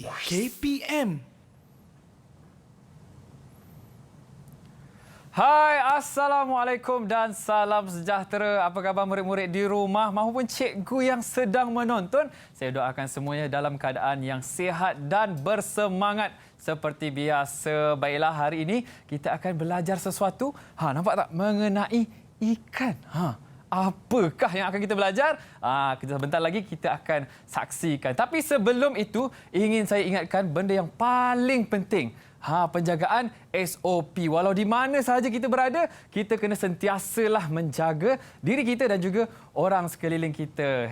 KPM. Hai, Assalamualaikum dan salam sejahtera. Apa khabar murid-murid di rumah maupun cikgu yang sedang menonton? Saya doakan semuanya dalam keadaan yang sihat dan bersemangat. Seperti biasa, baiklah hari ini kita akan belajar sesuatu. Nampak tak? Mengenai ikan. Apakah yang akan kita belajar? Kita sebentar lagi kita akan saksikan. Tapi sebelum itu, ingin saya ingatkan benda yang paling penting. Penjagaan SOP. Walau di mana sahaja kita berada, kita kena sentiasalah menjaga diri kita dan juga orang sekeliling kita.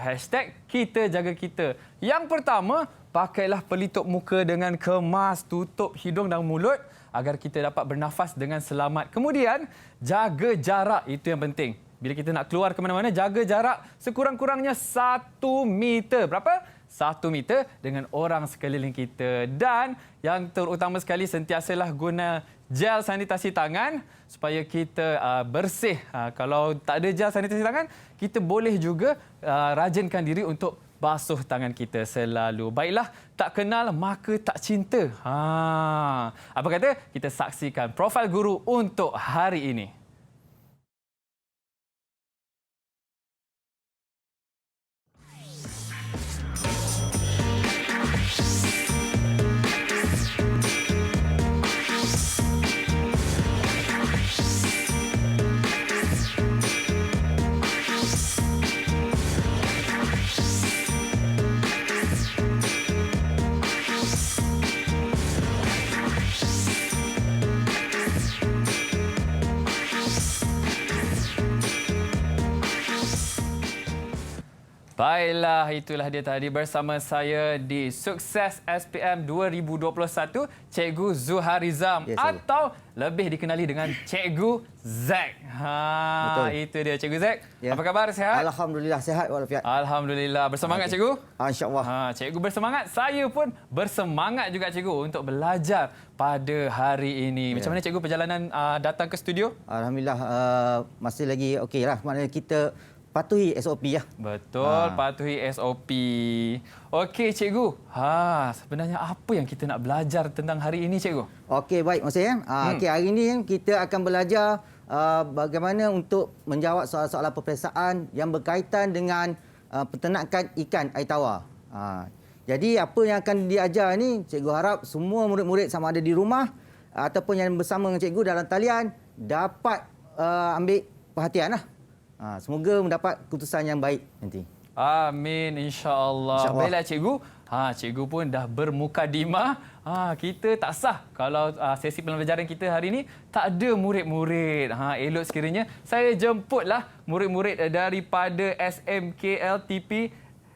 #kita jaga kita. Yang pertama, pakailah pelitup muka dengan kemas, tutup hidung dan mulut agar kita dapat bernafas dengan selamat. Kemudian, jaga jarak. Itu yang penting. Bila kita nak keluar ke mana-mana, jaga jarak sekurang-kurangnya 1 meter. Berapa? 1 meter dengan orang sekeliling kita. Dan yang terutama sekali, sentiasalah guna gel sanitasi tangan supaya kita bersih. Kalau tak ada gel sanitasi tangan, kita boleh juga rajinkan diri untuk basuh tangan kita selalu. Baiklah, tak kenal maka tak cinta. Apa kata? Kita saksikan profil guru untuk hari ini. Baiklah, itulah dia tadi bersama saya di Sukses SPM 2021, Cikgu Zuharizam, atau lebih dikenali dengan Cikgu Zack. Betul. Itu dia Cikgu Zack. Apa khabar, sihat? Alhamdulillah sihat walafiat. Alhamdulillah. Bersemangat Cikgu? InsyaAllah. Cikgu bersemangat. Saya pun bersemangat juga Cikgu untuk belajar pada hari ini. Macam mana Cikgu perjalanan datang ke studio? Alhamdulillah masih lagi okeylah. Maknanya kita patuhi SOP ya. Betul, patuhi SOP. Okey Cikgu, sebenarnya apa yang kita nak belajar tentang hari ini Cikgu? Okey, baik Mas Yan. Okey, hari ini kita akan belajar bagaimana untuk menjawab soalan-soalan peperiksaan yang berkaitan dengan peternakan ikan air tawar. Jadi apa yang akan diajar ni, cikgu harap semua murid-murid sama ada di rumah ataupun yang bersama dengan cikgu dalam talian dapat ambil perhatian lah. Semoga mendapat keputusan yang baik nanti. Amin, insya-Allah. Baiklah cikgu. Cikgu pun dah bermukadimah. Kita tak sah kalau sesi pembelajaran kita hari ini tak ada murid-murid. Elok sekiranya saya jemputlah murid-murid daripada SMK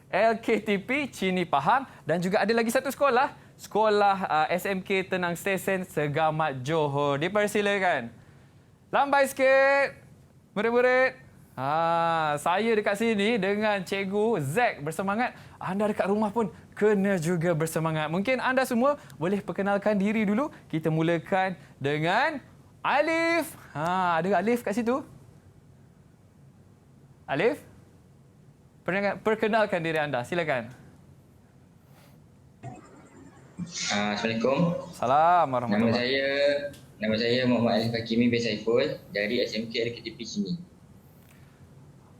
LKTP Cini Pahang dan juga ada lagi satu sekolah, Sekolah SMK Tenang Stesen Segamat Johor. Dipersilakan. Lambai sikit murid-murid. Saya dekat sini dengan Cikgu Zack bersemangat. Anda dekat rumah pun kena juga bersemangat. Mungkin anda semua boleh perkenalkan diri dulu. Kita mulakan dengan Alif. Ada Alif kat situ? Alif? Perkenalkan diri anda. Silakan. Assalamualaikum. Salam warahmatullahi. Nama saya Muhammad Alif Hakimi bin Saiful dari SMK LKTP sini.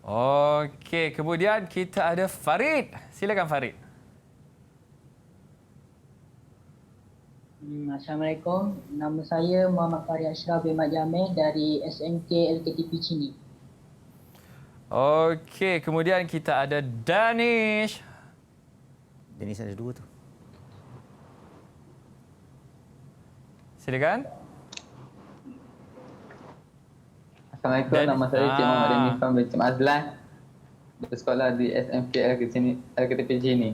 Okey, kemudian kita ada Farid. Silakan Farid. Assalamualaikum. Nama saya Muhammad Farid Ashraf bin Mat Jamil dari SMK LKTP Cini. Okey, kemudian kita ada Danish. Danish ada 2 tu. Silakan. Assalamualaikum, nama saya Cik Muhammad Dani Fam bin Cik Azlan. Bersekolah di SMK LKTP Cini.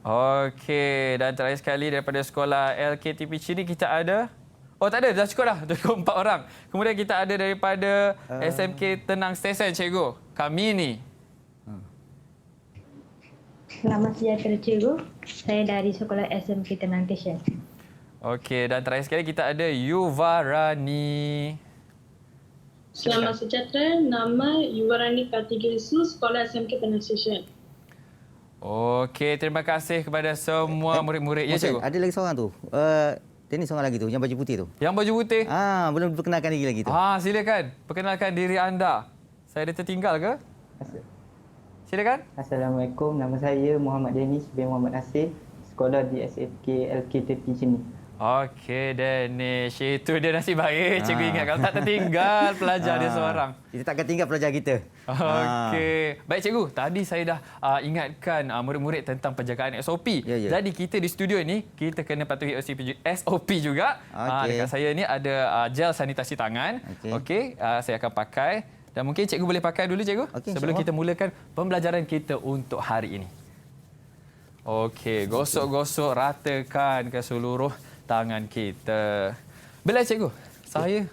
Okey, dan terakhir sekali daripada sekolah LKTP Cini kita ada... tak ada, dah cukup dah. Dah cukup 4 orang. Kemudian kita ada daripada SMK Tenang Stesen, Cikgu. Kami ni. Selamat sejahtera Cikgu. Saya dari sekolah SMK Tenang Stesen. Okey, dan terakhir sekali kita ada Yuvarani. Selamat sejahtera, nama Yuvarani Kartigilsu, Sekolah SMK Tenang Stesen. Okey, terima kasih kepada semua murid-murid. Ya, Mohsin, cikgu. ada lagi seorang tu. Dia ni seorang lagi tu, yang baju putih tu. Yang baju putih. Belum diperkenalkan lagi tu. Silakan. Perkenalkan diri anda. Saya ada tertinggal ke? Silakan. Assalamualaikum, nama saya Muhammad Denis bin Muhammad Nasir, sekolah di SFK LKTP sini. Okey, Danish. Itu dia nasib baik. Cikgu ingat kalau tak tertinggal pelajar dia seorang. Kita takkan tinggal pelajar kita. Okey. Baik, cikgu. Tadi saya dah ingatkan murid-murid tentang penjagaan SOP. Ya, ya. Jadi kita di studio ni, kita kena patuhi SOP juga. Okey. Dekat saya ni ada gel sanitasi tangan. Okey. Saya akan pakai. Dan mungkin cikgu boleh pakai dulu, cikgu. Okey, sebelum insya-Allah. kita mulakan pembelajaran kita untuk hari ini. Okey. Gosok-gosok, ratakan ke seluruh tangan kita. Bila cikgu? Saya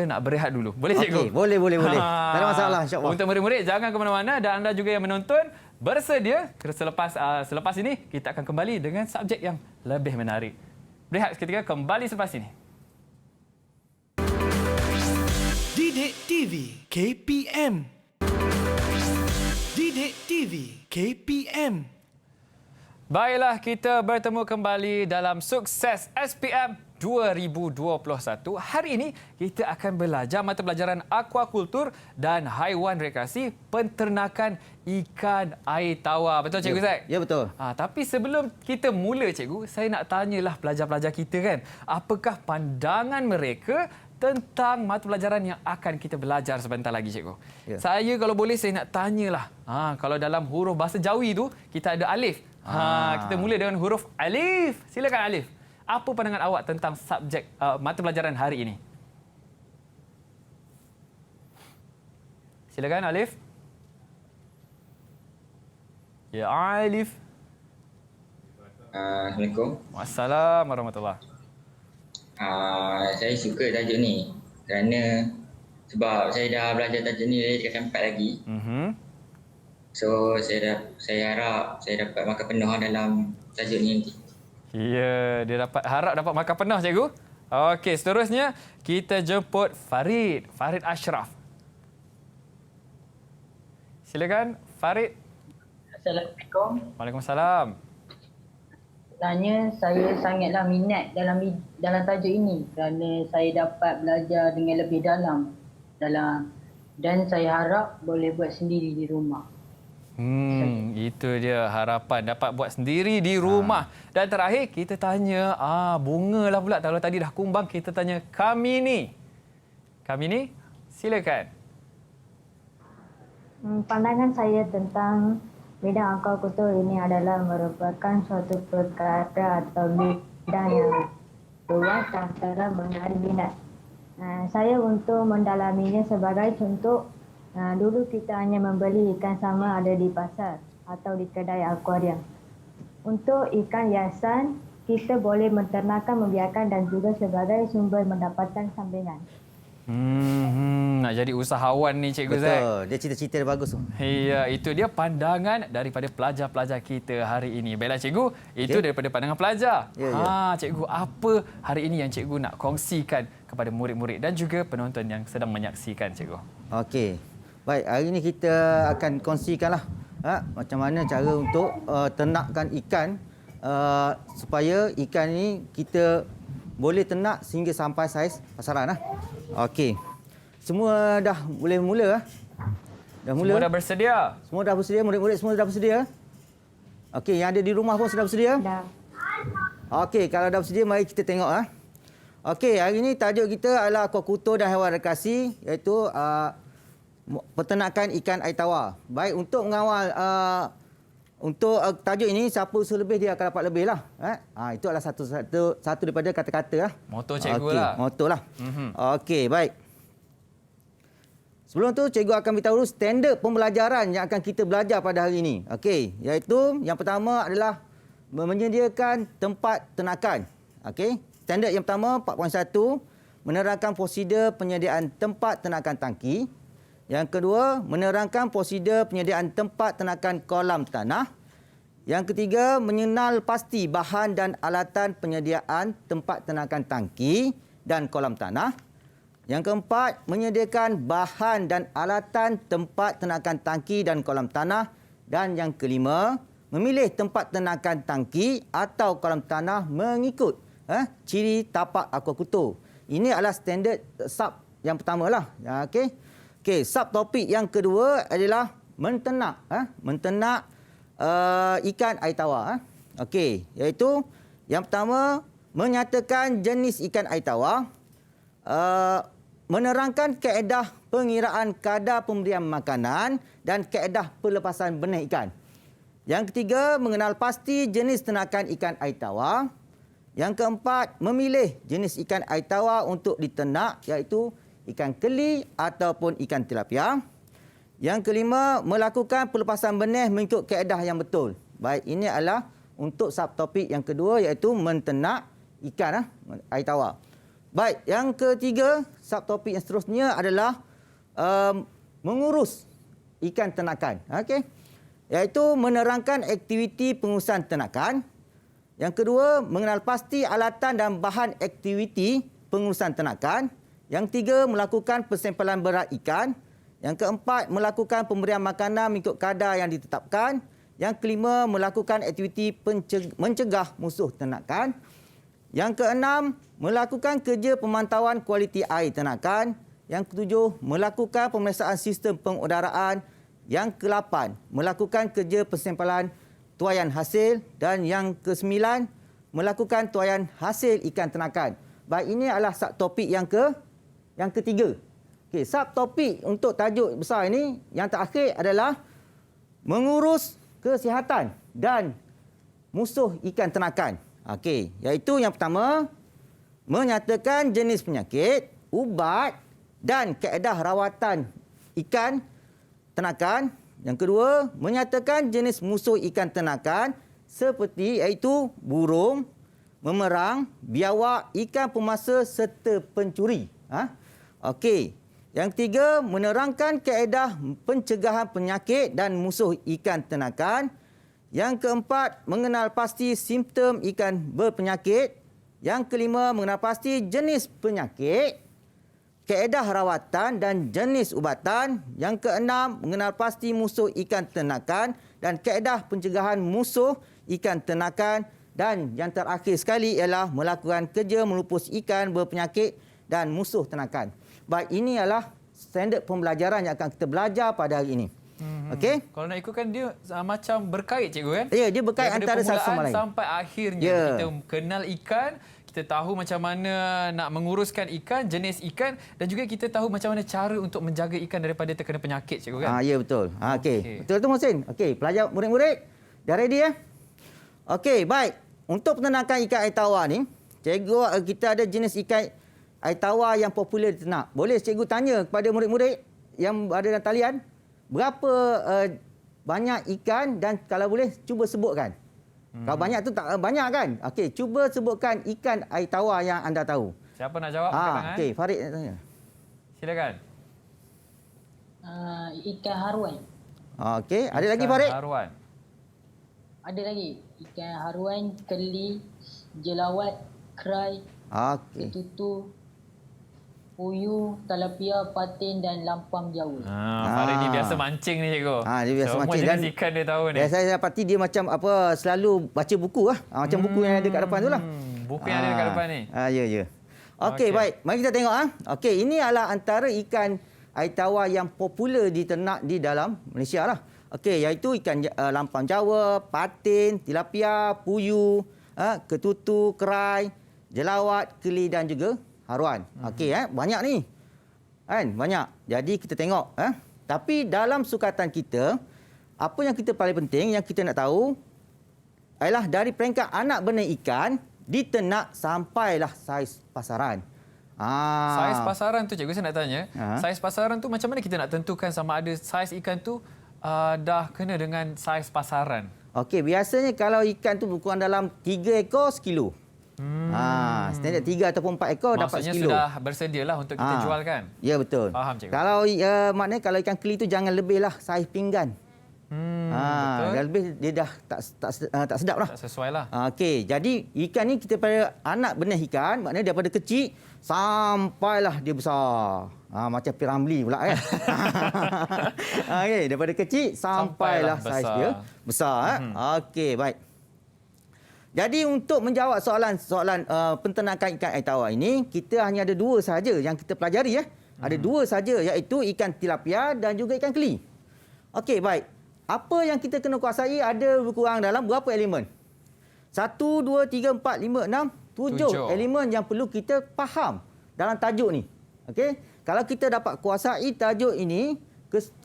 nak berehat dulu. Boleh cikgu? Okey, boleh. Tak ada masalah, insya-Allah. Untuk murid-murid jangan ke mana-mana dan anda juga yang menonton bersedia selepas ini kita akan kembali dengan subjek yang lebih menarik. Berehat seketika, kembali selepas ini. Didik TV KPM. Didik TV KPM. Baiklah, kita bertemu kembali dalam Sukses SPM 2021. Hari ini kita akan belajar mata pelajaran aquakultur dan haiwan rekreasi penternakan ikan air tawar. Betul cikgu Zack? Ya, betul. Tapi sebelum kita mula cikgu, saya nak tanyalah pelajar-pelajar kita kan, apakah pandangan mereka tentang mata pelajaran yang akan kita belajar sebentar lagi, cikgu. Ya. Saya kalau boleh saya nak tanyalah. Kalau dalam huruf bahasa Jawi tu kita ada alif. Kita mula dengan huruf alif. Silakan Alif. Apa pandangan awak tentang subjek mata pelajaran hari ini? Silakan Alif. Ya, Alif. Assalamualaikum. Wassalamualaikum warahmatullahi. Saya suka tajuk ni kerana sebab saya dah belajar tajuk ni dari tingkatan 4 lagi. So saya harap saya dapat markah penuh dalam tajuk ni nanti. Ya, dia harap dapat markah penuh, cikgu. Okey, seterusnya kita jemput Farid Ashraf. Silakan Farid. Assalamualaikum. Waalaikumsalam. Sebenarnya saya sangatlah minat dalam tajuk ini kerana saya dapat belajar dengan lebih dalam dan saya harap boleh buat sendiri di rumah. Itu dia harapan dapat buat sendiri di rumah. Dan terakhir kita tanya bunga lah pula. Kalau tadi dah kumbang, kita tanya Kamini. Kamini, silakan. Pandangan saya tentang bidang aquakultur ini adalah merupakan suatu perkara atau bidang yang luas dan sangat menarik minat. Saya untuk mendalaminya sebagai contoh, dulu kita hanya membeli ikan sama ada di pasar atau di kedai akuarium. Untuk ikan hiasan, kita boleh menternakan, membiarkan dan juga sebagai sumber pendapatan sampingan. Nak jadi usahawan ni Cikgu Zack. Betul. Dia cita-cita dia bagus tu. Ya, itu dia pandangan daripada pelajar-pelajar kita hari ini. Baiklah Cikgu, itu daripada pandangan pelajar. Cikgu, apa hari ini yang Cikgu nak kongsikan kepada murid-murid dan juga penonton yang sedang menyaksikan, Cikgu? Okey. Baik, hari ini kita akan kongsikanlah macam mana cara untuk ternakkan ikan supaya ikan ni kita boleh ternak sehingga sampai saiz pasaran. Okey. Semua dah boleh mula. Dah mula. Semua dah bersedia? Semua dah bersedia, murid-murid semua dah bersedia. Okey, yang ada di rumah pun sudah bersedia? Dah. Okey, kalau dah bersedia mari kita tengok. Okey, hari ini tajuk kita adalah aquakultur dan haiwan rekreasi, iaitu peternakan ikan air tawar. Baik, untuk mengawal untuk tajuk ini, siapa usaha lebih dia akan dapat lebih lah. Itu adalah satu daripada kata-kata. Moto cikgu lah. Moto lah. Okey, baik. Sebelum tu, cikgu akan beritahu standard pembelajaran yang akan kita belajar pada hari ini. Okey, iaitu yang pertama adalah menyediakan tempat ternakan. Okey, standard yang pertama 4.1, menerangkan prosedur penyediaan tempat ternakan tangki. Yang kedua, menerangkan prosedur penyediaan tempat ternakan kolam tanah. Yang ketiga, mengenal pasti bahan dan alatan penyediaan tempat ternakan tangki dan kolam tanah. Yang keempat, menyediakan bahan dan alatan tempat ternakan tangki dan kolam tanah Dan yang kelima, memilih tempat ternakan tangki atau kolam tanah mengikut ciri tapak akuakultur. Ini adalah standard sub yang pertama lah. Okey. Okey, subtopik yang kedua adalah menternak ikan air tawar. Okey, iaitu yang pertama menyatakan jenis ikan air tawar, menerangkan kaedah pengiraan kadar pemberian makanan dan kaedah pelepasan benih ikan. Yang ketiga, mengenal pasti jenis ternakan ikan air tawar. Yang keempat, memilih jenis ikan air tawar untuk diternak, iaitu ikan keli ataupun ikan tilapia. Yang kelima, melakukan pelepasan benih mengikut kaedah yang betul. Baik, ini adalah untuk subtopik yang kedua, iaitu menternak ikan air tawar. Baik, yang ketiga, subtopik yang seterusnya adalah mengurus ikan ternakan. Okey. Iaitu menerangkan aktiviti pengurusan ternakan. Yang kedua, mengenal pasti alatan dan bahan aktiviti pengurusan ternakan. Yang tiga, melakukan persampalan berat ikan. Yang keempat, melakukan pemberian makanan mengikut kadar yang ditetapkan. Yang kelima, melakukan aktiviti mencegah musuh ternakan. Yang keenam, melakukan kerja pemantauan kualiti air ternakan. Yang ketujuh, melakukan pemeriksaan sistem pengudaraan. Yang ke-8, melakukan kerja persampalan tuaian hasil. Dan yang ke-9, melakukan tuaian hasil ikan ternakan. Baik, ini adalah subtopik yang ketiga. Okey, subtopik untuk tajuk besar ini yang terakhir adalah mengurus kesihatan dan musuh ikan ternakan. Okey, iaitu yang pertama, menyatakan jenis penyakit, ubat dan kaedah rawatan ikan ternakan. Yang kedua, menyatakan jenis musuh ikan ternakan seperti iaitu burung, memerang, biawak, ikan pemangsa serta pencuri. Okey. Yang ketiga, menerangkan kaedah pencegahan penyakit dan musuh ikan ternakan. Yang keempat, mengenal pasti simptom ikan berpenyakit. Yang kelima, mengenal pasti jenis penyakit, kaedah rawatan dan jenis ubatan. Yang keenam, mengenal pasti musuh ikan ternakan dan kaedah pencegahan musuh ikan ternakan. Dan yang terakhir sekali ialah melakukan kerja melupus ikan berpenyakit dan musuh ternakan. Baik, ini adalah standard pembelajaran yang akan kita belajar pada hari ini. Okey? Kalau nak ikutkan dia macam berkait, cikgu kan? Ya, dia berkait antara satu sama lain. Sampai akhirnya kita kenal ikan, kita tahu macam mana nak menguruskan ikan, jenis ikan dan juga kita tahu macam mana cara untuk menjaga ikan daripada terkena penyakit, cikgu kan? Ya, betul. Okey. Betul tu Muhsin. Okey, pelajar murid-murid dah ready ya? Okey, baik. Untuk peternakan ikan air tawar ni, cikgu kita ada jenis ikan air tawar yang popular diternak. Boleh cikgu tanya kepada murid-murid yang ada dalam talian, berapa banyak ikan dan kalau boleh cuba sebutkan. Kalau banyak tu tak banyak kan? Okey, cuba sebutkan ikan air tawar yang anda tahu. Siapa nak jawab? Okey, Farid nak tanya. Silakan. Ikan haruan. Okey, ada lagi Farid? Haruan. Ada lagi. Ikan haruan, keli, jelawat, krai, ketutu, puyuh, talapia, patin dan lampam Jawa. Farid ni biasa mancing ni, cikgu. Dia biasa semua mancing jenis dan ikan dia tahu ni. Saya dapati dia macam apa, selalu baca buku macam buku yang ada kat depan tu lah. Buku yang ada dekat depan ni. Ya. Okey, baik. Mari kita tengok Okey, ini adalah antara ikan air tawar yang popular diternak di dalam Malaysia lah. Okey, iaitu ikan lampam Jawa, patin, tilapia, puyuh, ketutu, kerai, jelawat, keli dan juga haruan. Okey, banyak ni. Kan? Banyak. Jadi kita tengok. Tapi dalam sukatan kita, apa yang kita paling penting, yang kita nak tahu adalah dari peringkat anak benih ikan, diternak sampailah saiz pasaran. Saiz pasaran tu, cikgu saya nak tanya. Saiz pasaran tu macam mana kita nak tentukan sama ada saiz ikan tu dah kena dengan saiz pasaran? Okey, biasanya kalau ikan tu berkurang dalam 3 ekor sekilo. Standard 3 ataupun 4 ekor dapat sekilo. Maksudnya sudah bersedialah untuk kita jual kan? Ya, betul. Faham, cikgu. Kalau maknanya kalau ikan keli tu jangan lebihlah saiz pinggan. Betul. Dan lebih dia dah tak sedap lah. Tak sesuai lah. Okey, jadi ikan ni kita pada anak benih ikan, maknanya daripada kecil sampailah dia besar. Macam piramli pula kan. Okey, daripada kecil sampailah saiz dia besar. Okey, baik. Jadi untuk menjawab soalan penternakan ikan air tawar ini, kita hanya ada dua sahaja yang kita pelajari ya. Ada dua sahaja, iaitu ikan tilapia dan juga ikan keli. Okey, baik. Apa yang kita kena kuasai ada berkurang dalam berapa elemen? 1, 2, 3, 4, 5, 6, 7 elemen yang perlu kita faham dalam tajuk ni. Okey? Kalau kita dapat kuasai tajuk ini,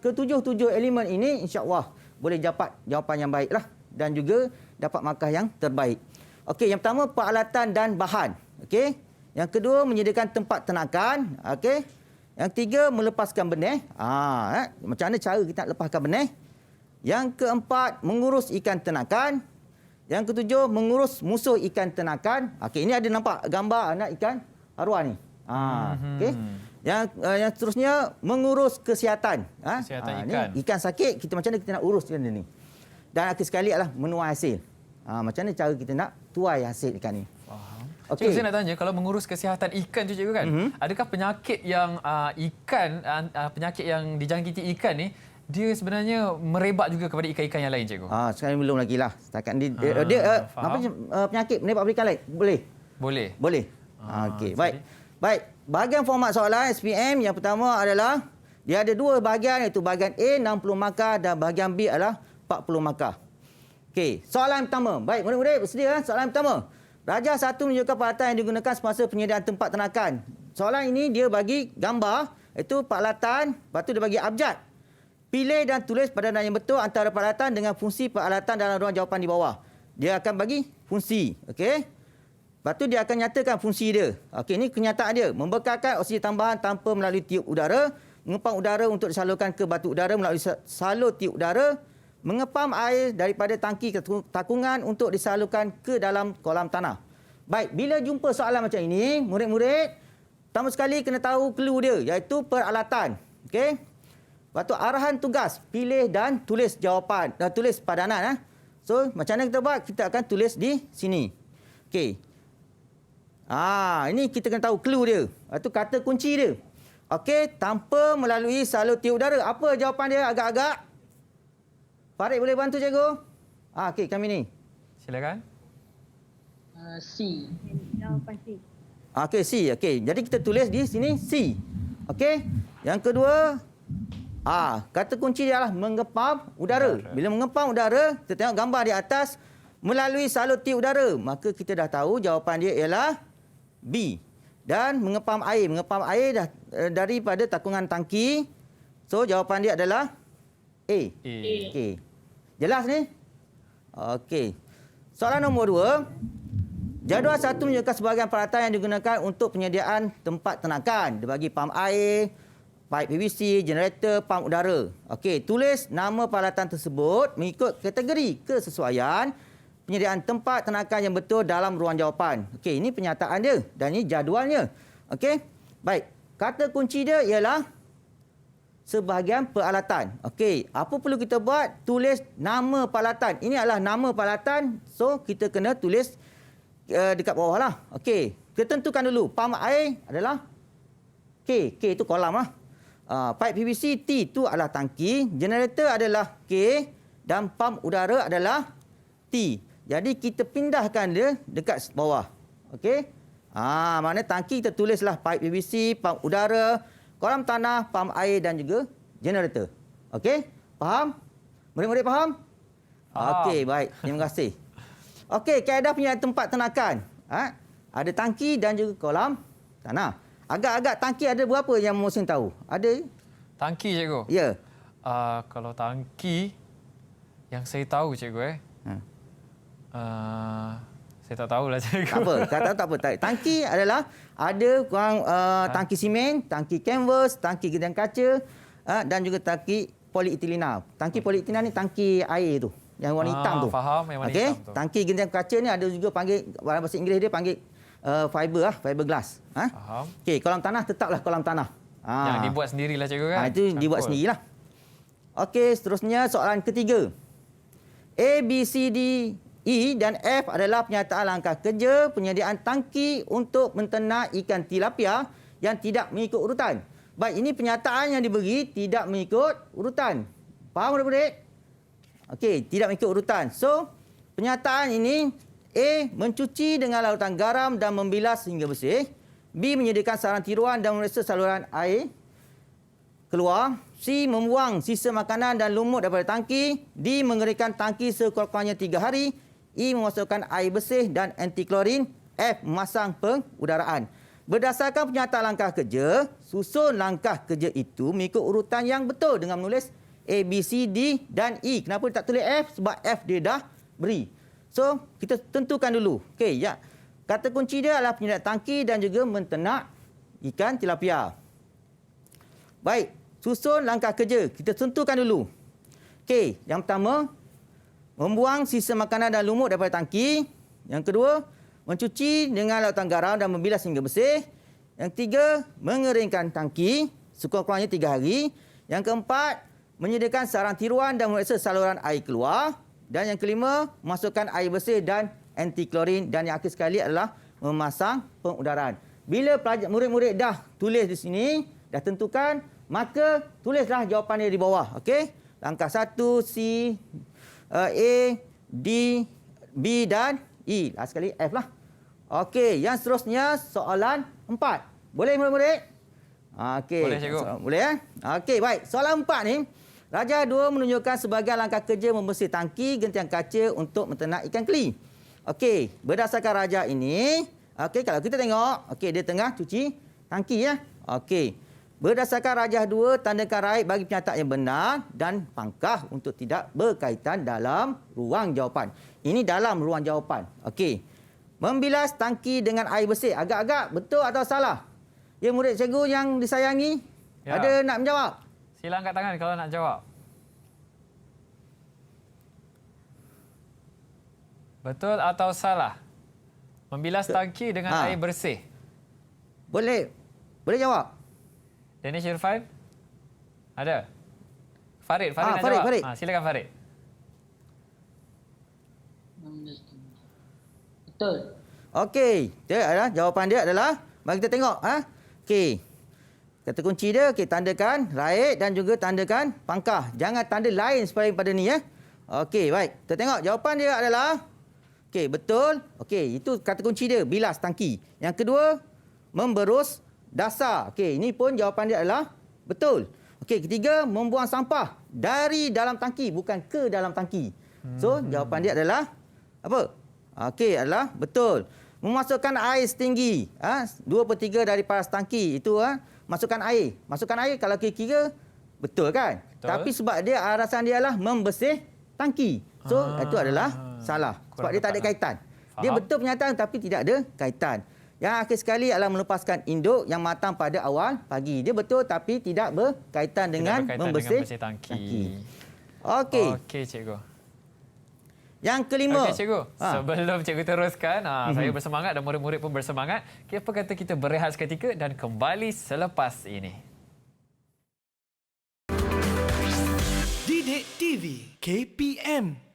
ketujuh-tujuh elemen ini, insya-Allah boleh dapat jawapan yang baiklah dan juga dapat markah yang terbaik. Okey, yang pertama peralatan dan bahan. Okey? Yang kedua menyediakan tempat ternakan. Okey? Yang ketiga melepaskan benih. Macam mana cara kita nak lepaskan benih? Yang keempat, mengurus ikan ternakan. Yang ketujuh, mengurus musuh ikan ternakan. Okey, ini ada nampak gambar anak ikan arwah ni. Okey. Yang seterusnya, mengurus kesihatan. Kesihatan ikan. Ni, ikan sakit, kita macam mana kita nak urus benda ni. Dan akhir sekali adalah menuai hasil. Macam mana cara kita nak tuai hasil ikan ni. Okay. Cikgu, saya nak tanya, kalau mengurus kesihatan ikan tu cikgu kan, adakah penyakit yang penyakit yang dijangkiti ikan ni, dia sebenarnya merebak juga kepada ikan-ikan yang lain, cikgu? Sekarang belum lagi lah. Setakat ni penyakit merebak pada ikan lain? Boleh. Okey, baik. Baik, bahagian format soalan SPM yang pertama adalah dia ada dua bahagian, iaitu bahagian A 60 markah dan bahagian B adalah 40 markah. Okey, soalan pertama. Baik, murid-murid bersedia? Soalan pertama. Darjah 1 menunjukkan peralatan yang digunakan semasa penyediaan tempat ternakan. Soalan ini dia bagi gambar, iaitu peralatan, lepas tu dia bagi abjad. Pilih dan tulis padanan yang betul antara peralatan dengan fungsi peralatan dalam ruang jawapan di bawah. Dia akan bagi fungsi, okey? Lepas tu dia akan nyatakan fungsi dia. Okey, ini kenyataan dia. Membekalkan oksigen tambahan tanpa melalui tiup udara, mengepam udara untuk disalurkan ke batu udara melalui salur tiup udara, mengepam air daripada tangki takungan untuk disalurkan ke dalam kolam tanah. Baik, bila jumpa soalan macam ini, murid-murid, pertama sekali kena tahu clue dia, iaitu peralatan. Okey? Lepas tu arahan tugas, pilih dan tulis jawapan, dan tulis padanan. So, macam mana kita buat? Kita akan tulis di sini. Okey. Ini kita kena tahu clue dia. Itu kata kunci dia. Okey, tanpa melalui salur tiup udara. Apa jawapan dia agak-agak? Farid boleh bantu cikgu? Okey, kami ni. Silakan. C. Jawapan C. Okey, C. Okey, jadi kita tulis di sini C. Okey. Yang kedua, kata kunci dia adalah mengepam udara. Bila mengepam udara, kita tengok gambar di atas, melalui salur tiup udara. Maka kita dah tahu jawapan dia ialah B. Dan mengepam air. Mengepam air dah daripada takungan tangki. So, jawapan dia adalah A. Okey. Jelas ni? Okey. Soalan nombor 2. Jadual 1 menunjukkan sebahagian peralatan yang digunakan untuk penyediaan tempat ternakan. Dia bagi pam air, pipe PVC, generator, pam udara. Okey, tulis nama peralatan tersebut mengikut kategori kesesuaian penyediaan tempat ternakan yang betul dalam ruang jawapan. Okey, ini penyataan dia dan ini jadualnya. Okey. Baik. Kata kunci dia ialah sebahagian peralatan. Okey, apa perlu kita buat? Tulis nama peralatan. Ini adalah nama peralatan. So, kita kena tulis dekat bawah lah. Okey, kita tentukan dulu. Pam air adalah K. K itu kolam lah. Pipe PVC, T itu adalah tangki. Generator adalah K. Dan pam udara adalah T. Jadi, kita pindahkan dia dekat bawah. Okey. Maknanya tangki kita tulislah pipe PVC, pam udara, kolam tanah, pam air dan juga generator. Okey? Faham? Murid-murid faham? Okey, baik. Terima kasih. Okey, kaedah penyediaan tempat ternakan. Ada tangki dan juga kolam tanah. Agak-agak tangki ada berapa yang Mohsin tahu? Ada? Tangki, cikgu? Ya. Kalau tangki, yang saya tahu, cikgu, saya tak tahulah, cikgu. Tak apa. Tak apa. Tangki adalah ada kurang tangki simen, tangki kanvas, tangki gendang kaca dan juga tangki polietilena. Tangki polietilena ni tangki air tu. Yang warna hitam tu. Faham, yang warna hitam tu. Tangki gendang kaca ni ada juga panggil, dalam bahasa Inggeris dia panggil fiberglass. Faham. Okey, kolam tanah tetaplah kolam tanah. Yang dibuat sendirilah, cikgu kan? Itu dibuat sendirilah. Okey, seterusnya soalan ketiga. A, B, C, D, E dan F adalah penyataan langkah kerja penyediaan tangki untuk menternak ikan tilapia yang tidak mengikut urutan. Baik, ini penyataan yang diberi tidak mengikut urutan. Faham murid-murid? Okey, tidak mengikut urutan. So, pernyataan ini A, mencuci dengan larutan garam dan membilas hingga bersih. B, menyediakan saluran tiruan dan memeriksa saluran air keluar. C, membuang sisa makanan dan lumut daripada tangki. D, mengeringkan tangki sekurang-kurangnya 3 hari. E, memasukkan air bersih dan anti klorin. F, memasang pengudaraan. Berdasarkan pernyataan langkah kerja, susun langkah kerja itu mengikut urutan yang betul dengan menulis A, B, C, D dan E. Kenapa dia tak tulis F? Sebab F dia dah beri. So, kita tentukan dulu. Okey, ya. Kata kunci dia adalah penyediaan tangki dan juga menternak ikan tilapia. Baik, susun langkah kerja. Kita tentukan dulu. Okey, yang pertama, membuang sisa makanan dan lumut daripada tangki. Yang kedua, mencuci dengan larutan garam dan membilas hingga bersih. Yang tiga, mengeringkan tangki sekurang-kurangnya 3 hari. Yang keempat, menyediakan saluran tiruan dan memeriksa saluran air keluar. Dan yang kelima, masukkan air bersih dan anti klorin. Dan yang akhir sekali adalah memasang pengudaraan. Bila murid-murid dah tulis di sini, dah tentukan, maka tulislah jawapannya di bawah. Okey? Langkah 1, C, A, D, B dan E. Last sekali F lah. Okey, yang seterusnya soalan 4. Boleh murid-murid? Okey. Boleh, cikgu. Boleh ya? Okey, baik. Soalan 4 ni, Raja 2 menunjukkan sebagai langkah kerja membersih tangki gentian kaca untuk menternak ikan keli. Okey, berdasarkan raja ini, okey, kalau kita tengok, okey, dia tengah cuci tangki ya. Okey. Berdasarkan Rajah 2, tandakan raih bagi pernyataan yang benar dan pangkah untuk tidak berkaitan dalam ruang jawapan. Ini dalam ruang jawapan. Okey. Membilas tangki dengan air bersih. Agak-agak betul atau salah? Ya, murid cikgu yang disayangi, Ya. ada nak menjawab? Sila angkat tangan kalau nak jawab. Betul atau salah? Membilas tangki dengan air bersih. Boleh. Boleh jawab? Danish Irfan? Ada? Farid nak Farid, jawab? Farid. Silakan Farid. Betul. Okey, jawapan dia adalah, mari kita tengok. Okey. Kata kunci dia, okey, tandakan raih dan juga tandakan pangkah. Jangan tanda lain selain pada ni ya. Okey, baik. Kita tengok jawapan dia adalah, okey, betul. Okey, itu kata kunci dia, bilas tangki. Yang kedua, memberus dasar. Okey, ini pun jawapan dia adalah betul. Okey, ketiga, membuang sampah dari dalam tangki, bukan ke dalam tangki. So, jawapan dia adalah apa? Okey, adalah betul. Memasukkan air setinggi 2/3 dari paras tangki. Itu masukkan air. Masukkan air kalau kira-kira betul kan? Betul. Tapi sebab dia alasan dia adalah membersih tangki. So, itu adalah salah. Sebab dia tak ada kaitan. Dia betul pernyataan tapi tidak ada kaitan. Yang akhir sekali adalah melepaskan induk yang matang pada awal pagi. Dia betul tapi tidak berkaitan dengan membersih tangki. Okey. Okey, cikgu. Yang kelima. Okey, cikgu. Sebelum cikgu teruskan, saya bersemangat dan murid-murid pun bersemangat. Apa kata kita berehat seketika dan kembali selepas ini. Didik TV KPM.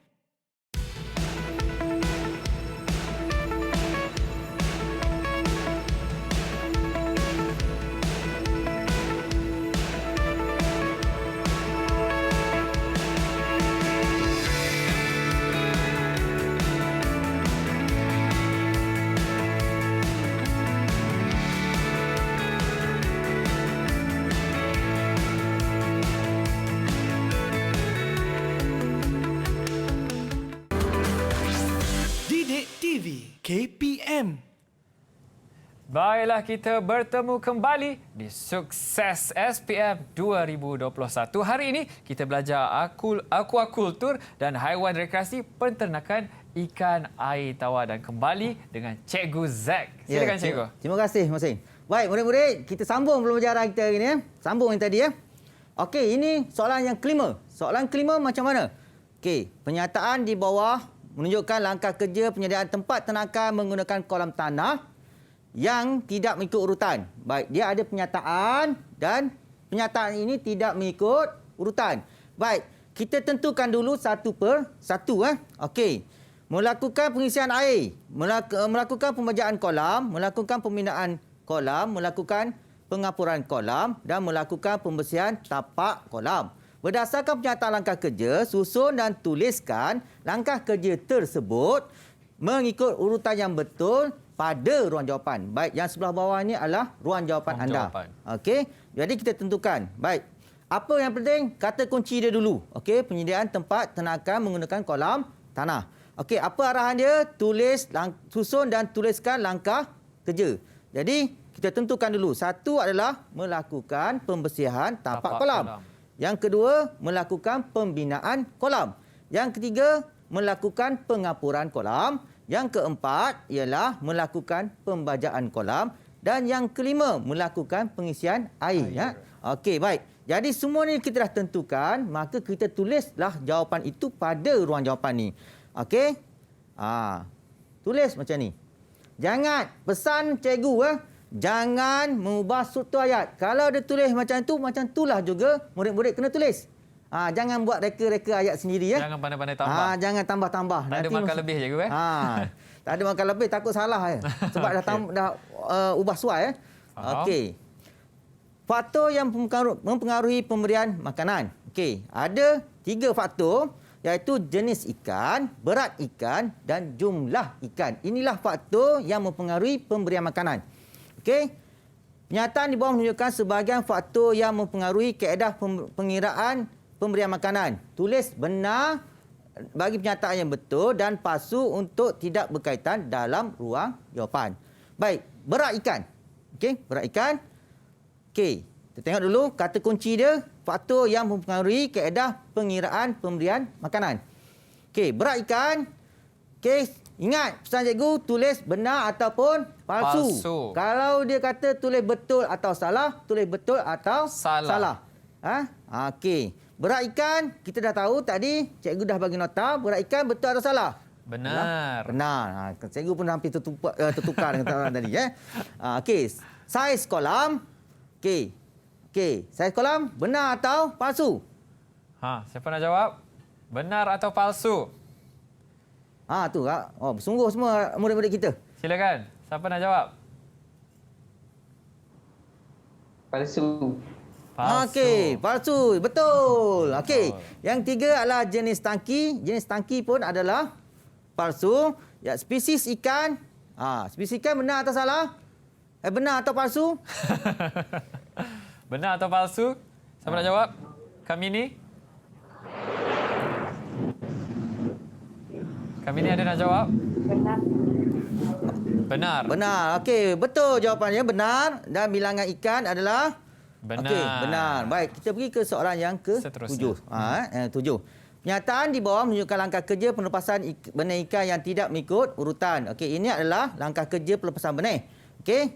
KPM. Baiklah, kita bertemu kembali di Sukses SPM 2021. Hari ini kita belajar aquakultur dan haiwan rekreasi penternakan ikan air tawar dan kembali dengan Cikgu Zack. Silakan Cikgu. Terima kasih Mas Ain. Baik, murid-murid, kita sambung pembelajaran kita hari ini ya. Sambung yang tadi ya. Okey, ini soalan yang kelima. Soalan kelima macam mana? Okey, pernyataan di bawah menunjukkan langkah kerja penyediaan tempat ternakan menggunakan kolam tanah yang tidak mengikut urutan. Baik, dia ada pernyataan dan pernyataan ini tidak mengikut urutan. Baik, kita tentukan dulu satu per satu. Okey. Melakukan pengisian air, melakukan pembajaan kolam, melakukan pembinaan kolam, melakukan pengapuran kolam dan melakukan pembersihan tapak kolam. Berdasarkan pernyataan langkah kerja, susun dan tuliskan langkah kerja tersebut mengikut urutan yang betul pada ruang jawapan. Baik, yang sebelah bawah ini adalah ruang jawapan anda. Okey, jadi kita tentukan. Baik, apa yang penting? Kata kunci dia dulu. Okey, penyediaan tempat ternakan menggunakan kolam tanah. Okey, apa arahan dia? Susun dan tuliskan langkah kerja. Jadi, kita tentukan dulu. Satu adalah melakukan pembersihan tapak kolam. Yang kedua, melakukan pembinaan kolam. Yang ketiga, melakukan pengapuran kolam. Yang keempat ialah melakukan pembajaan kolam. Dan yang kelima, melakukan pengisian air. Ya. Okey, baik. Jadi semua ni kita dah tentukan, maka kita tulislah jawapan itu pada ruang jawapan ni. Okey? Tulis macam ni. Jangan, pesan cikgu, jangan mengubah struktur ayat. Kalau dia tulis macam itulah juga murid-murid kena tulis. Jangan buat reka-reka ayat sendiri. Jangan pandai-pandai tambah. Jangan tambah-tambah. Tak ada makan lebih je, Tak ada makan lebih, takut salah. Sebab dah ubah suai. Okey. Faktor yang mempengaruhi pemberian makanan. Okey, ada 3 faktor, iaitu jenis ikan, berat ikan dan jumlah ikan. Inilah faktor yang mempengaruhi pemberian makanan. Okey. Pernyataan di bawah menunjukkan sebahagian faktor yang mempengaruhi kaedah pengiraan pemberian makanan. Tulis benar bagi pernyataan yang betul dan palsu untuk tidak berkaitan dalam ruang jawapan. Baik, berat ikan. Okey, berat ikan. Okey, kita tengok dulu kata kunci dia, faktor yang mempengaruhi kaedah pengiraan pemberian makanan. Okey, berat ikan. Okey, ingat pesan cikgu, tulis benar ataupun palsu. Kalau dia kata tulis betul atau salah, tulis betul atau salah. Okey. Berat ikan, kita dah tahu tadi, cikgu dah bagi nota, berat ikan betul atau salah? Benar. Benar. Cikgu pun hampir tertukar dengan tadi. Okey, saiz kolam. Okey, saiz kolam benar atau palsu? Siapa nak jawab? Benar atau palsu? Tu. Sungguh semua murid-murid kita. Silakan. Siapa nak jawab? Palsu. Okey, palsu. Betul. Okey. Yang tiga adalah jenis tangki. Jenis tangki pun adalah palsu. Ya, spesies ikan. Spesies ikan benar atau salah? Benar atau palsu? Benar atau palsu? Siapa nak jawab? Kami ni? Kami ni ada nak jawab? Benar. Benar. Benar. Okey, betul jawapannya benar. Dan bilangan ikan adalah benar. Okey, benar. Baik, kita pergi ke soalan yang ke-7. 7. Pernyataan di bawah menunjukkan langkah kerja pelepasan benih ikan yang tidak mengikut urutan. Okey, ini adalah langkah kerja pelepasan benih. Okey,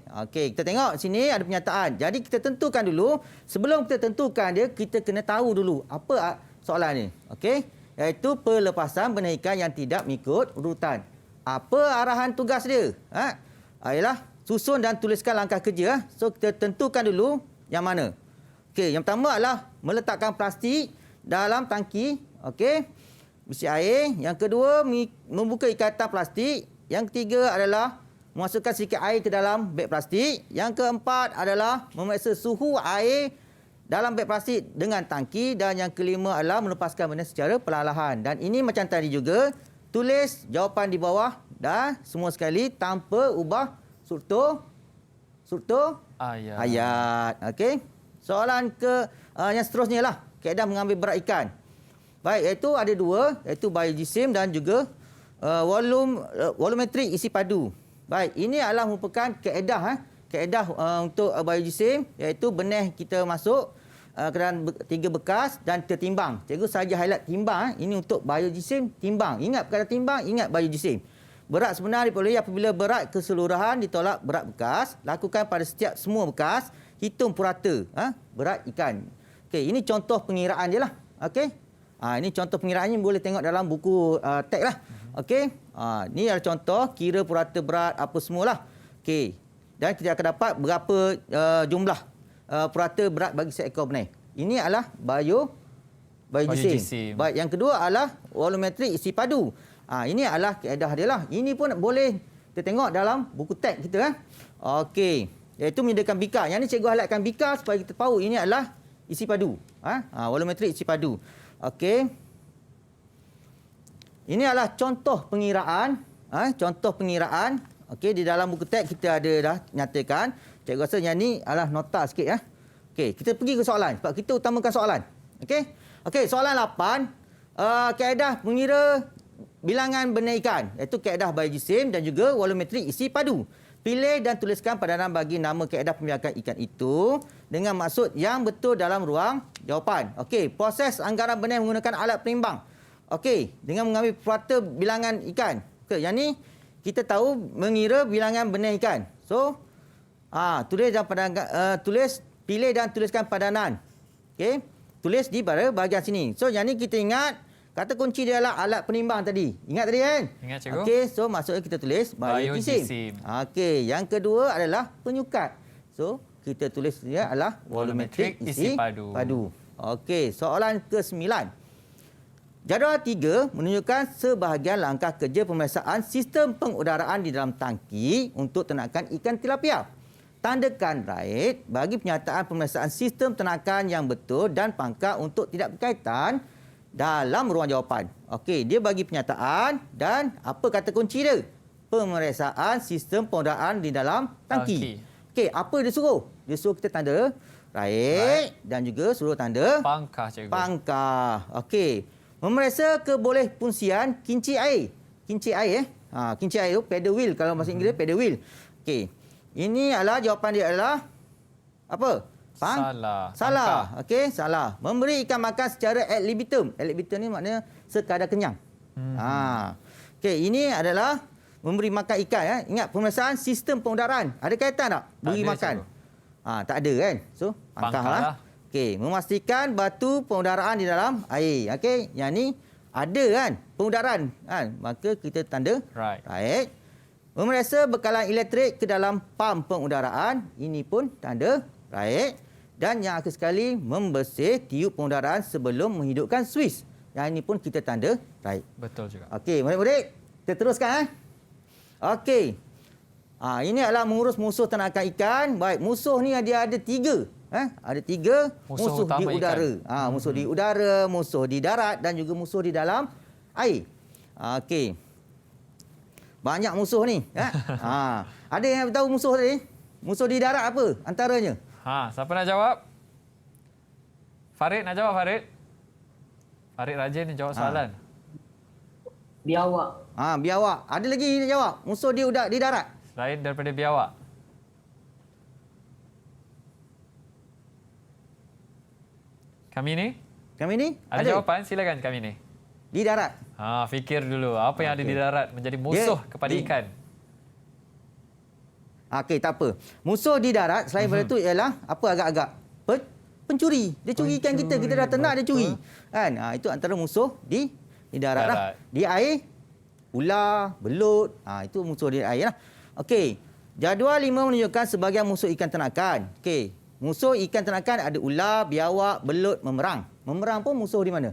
kita tengok sini ada pernyataan. Jadi kita tentukan dulu, sebelum kita tentukan dia, kita kena tahu dulu apa soalan ni. Okey, iaitu pelepasan benih ikan yang tidak mengikut urutan. Apa arahan tugas dia? Ialah susun dan tuliskan langkah kerja. So kita tentukan dulu yang mana. Okey, yang pertama adalah meletakkan plastik dalam tangki, berisi air. Yang kedua, membuka ikatan plastik. Yang ketiga adalah memasukkan sedikit air ke dalam beg plastik. Yang keempat adalah memeriksa suhu air dalam beg plastik dengan tangki. Dan yang kelima adalah melepaskan benda secara perlahan-lahan. Dan ini macam tadi juga, tulis jawapan di bawah dan semua sekali tanpa ubah struktur ayat. Okey. Soalan yang seterusnya lah, kaedah mengambil berat ikan. Baik, iaitu ada 2, iaitu biojisim dan juga volumetrik isi padu. Baik, ini adalah merupakan kaedah untuk biojisim, iaitu benih kita masuk ke dalam 3 bekas dan tertimbang. Cikgu saja highlight timbang. Ini untuk biojisim, timbang. Ingat perkara timbang, ingat biojisim. Berat sebenar diperolehi apabila berat keseluruhan ditolak berat bekas. Lakukan pada semua bekas. Hitung purata berat ikan. Okey, ini contoh pengiraan je lah. Okey. Ini contoh pengiraannya boleh tengok dalam buku teks lah. Okey. Ini adalah contoh kira purata berat apa semualah. Okey. Dan kita akan dapat berapa jumlah purata berat bagi seekor benih. Ini adalah biojisim. Baik, yang kedua adalah volumetrik isi padu. Ini adalah kaedah dia lah. Ini pun boleh kita tengok dalam buku teks kita. Okey, iaitu menyediakan bikar. Yang ni cikgu highlightkan bikar supaya kita tahu ini adalah isi padu. Volumetrik isi padu. Okey. Ini adalah contoh pengiraan. Contoh pengiraan. Okey, di dalam buku teks kita ada dah nyatakan. Cikgu rasa yang ni adalah nota sikit ya. Okey, kita pergi ke soalan sebab kita utamakan soalan. Okey. Okey, soalan 8. Kaedah mengira bilangan benih ikan, iaitu kaedah biojisim dan juga volumetrik isi padu. Pilih dan tuliskan padanan bagi nama kaedah pembiakan ikan itu dengan maksud yang betul dalam ruang jawapan. Okey, proses anggaran benih menggunakan alat penimbang. Okey, dengan mengambil purata bilangan ikan. Okey, yang ni kita tahu mengira bilangan benih ikan. So, tulis dan pilih dan tuliskan padanan. Okey, tulis di pada bahagian sini. So, yang ni kita ingat kata kunci dia adalah alat penimbang tadi. Ingat tadi kan? Ingat, cikgu. Okey, so maksudnya kita tulis biojisim. Okey, yang kedua adalah penyukat. So, kita tulis dia adalah volumetrik isi padu. Okey, soalan ke-9. Jadual 3 menunjukkan sebahagian langkah kerja pemeriksaan sistem pengudaraan di dalam tangki untuk ternakan ikan tilapia. Tandakan right bagi penyataan pemeriksaan sistem ternakan yang betul dan pangkal untuk tidak berkaitan dalam ruang jawapan. Okey, dia bagi penyataan dan apa kata kunci dia? Pemeriksaan sistem pengudaraan di dalam tangki. Okey, apa dia suruh? Dia suruh kita tanda right dan juga suruh tanda pangkah, cikgu. Pangkah. Okey. Memeriksa kebolehfungsian kinci air. Kinci air kinci air tu paddle wheel kalau bahasa Inggeris paddle wheel. Okey. Ini adalah jawapan dia adalah apa? Salah. Okey, salah. Memberi ikan makan secara ad libitum. Ad libitum ni maknanya sekadar kenyang. Okey, ini adalah memberi makan ikan ya. Ingat pemeriksaan sistem pengudaraan. Ada kaitan tak? Beri makan. Tak ada kan? So, pangkahlah. Okey, memastikan batu pengudaraan di dalam air. Okey, yang ni ada kan pengudaraan kan? Maka kita tanda right. Memeriksa bekalan elektrik ke dalam pam pengudaraan. Ini pun tanda right. Dan yang akhir sekali membersih tiub pengudaraan sebelum menghidupkan suis. Yang ini pun kita tanda right. Betul juga. Okey, murid-murid, kita teruskan. Okey. Ini adalah mengurus musuh ternakan ikan. Baik, musuh ni dia ada 3. Ada 3 musuh di udara. Musuh di udara, musuh di darat dan juga musuh di dalam air. Okey. Banyak musuh ni. Ada yang tahu musuh tadi? Musuh di darat apa antaranya? Siapa nak jawab? Farid nak jawab, Farid? Farid rajin ni jawab soalan. Biawak. Biawak. Ada lagi nak jawab? Musuh di darat. Selain daripada biawak. Kami ni? Ada jawapan? Silakan kami ni. Di darat. Fikir dulu. Apa yang ada di darat menjadi musuh kepada ikan? Okey, tak apa. Musuh di darat selain daripada itu ialah apa agak-agak? Pencuri. Dia curi ikan kita. Kita dah ternak, dia curi. Kan? Itu antara musuh di darat lah. Di air, ular, belut. Itu musuh di air lah. Okey. Jadual 5 menunjukkan sebahagian musuh ikan ternakan. Okey. Musuh ikan ternakan ada ular, biawak, belut, memerang. Memerang pun musuh di mana?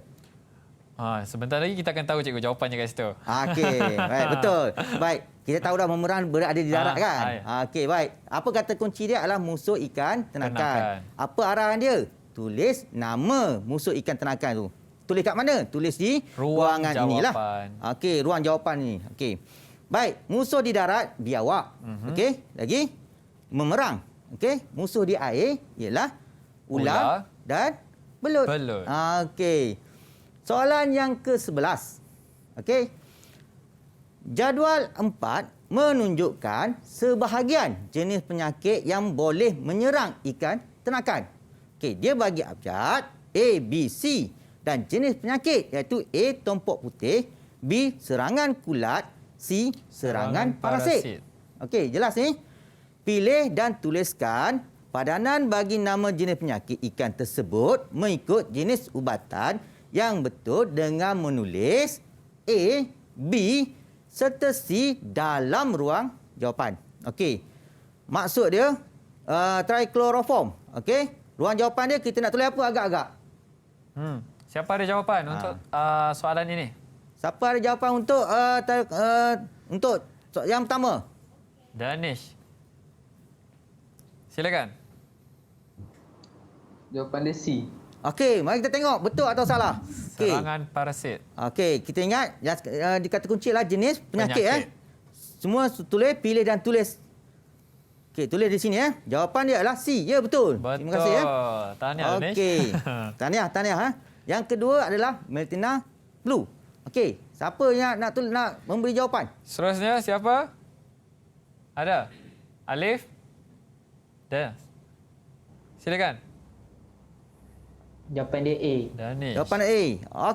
Sebentar lagi kita akan tahu, cikgu, jawapannya kat situ. Okey, baik, betul. Baik, kita tahu dah memerang berada di darat kan? Okey, baik. Apa kata kunci dia adalah musuh ikan ternakan. Apa arahan dia? Tulis nama musuh ikan ternakan tu. Tulis kat mana? Tulis di ruangan inilah. Okey, ruang jawapan ni. Okey. Baik, musuh di darat biawak. Okey, lagi memerang. Okey, musuh di air ialah ular dan belut. Okey. Soalan yang ke-11. Okey. Jadual 4 menunjukkan sebahagian jenis penyakit yang boleh menyerang ikan ternakan. Okey, dia bagi abjad A, B, C dan jenis penyakit iaitu A, tompok putih, B, serangan kulat, C, serangan parasit. Okey, jelas ni? Pilih dan tuliskan padanan bagi nama jenis penyakit ikan tersebut mengikut jenis ubatan yang betul dengan menulis A, B serta C dalam ruang jawapan. Okey. Maksud dia trichloroform. Okey. Ruang jawapan dia kita nak tulis apa agak-agak? Siapa ada jawapan untuk soalan ini? Siapa ada jawapan untuk yang pertama? Danish. Silakan. Jawapan dia C. Okey, mari kita tengok betul atau salah. Okey. Serangan parasit. Okey, kita ingat di kata kunci lah jenis penyakit. Semua tulis, pilih dan tulis. Okey, tulis di sini Jawapan dia adalah C. Ya, betul. Betul. Terima kasih Tahniah, Danish. Okey. Tahniah. Yang kedua adalah Meltina Blue. Okey, siapa yang nak memberi jawapan? Seterusnya siapa? Ada? Alif? Dan? Silakan. Jawapan dia A. Danish. Jawapan A.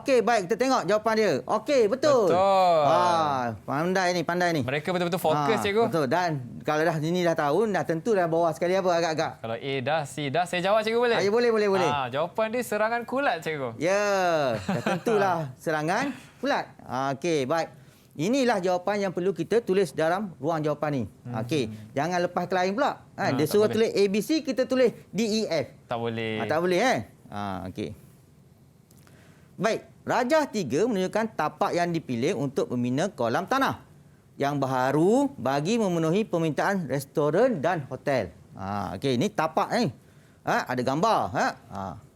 Okey, baik. Kita tengok jawapan dia. Okey, betul. Pandai ni. Mereka betul-betul fokus, cikgu. Betul. Dan kalau dah ini dah tahu, dah tentu dah bawah sekali apa agak-agak. Kalau A dah, C dah, saya jawab, cikgu boleh? Ya, boleh. Jawapan dia serangan kulat, cikgu. Ya, dah tentulah serangan kulat. Okey, baik. Inilah jawapan yang perlu kita tulis dalam ruang jawapan ni. Okey, jangan lepas ke lain pula. Dia suruh tulis A, B, C, kita tulis D, E, F. Tak boleh. Tak boleh okey. Baik, rajah 3 menunjukkan tapak yang dipilih untuk membina kolam tanah yang baharu bagi memenuhi permintaan restoran dan hotel. Okey, ini tapak ni. Ada gambar.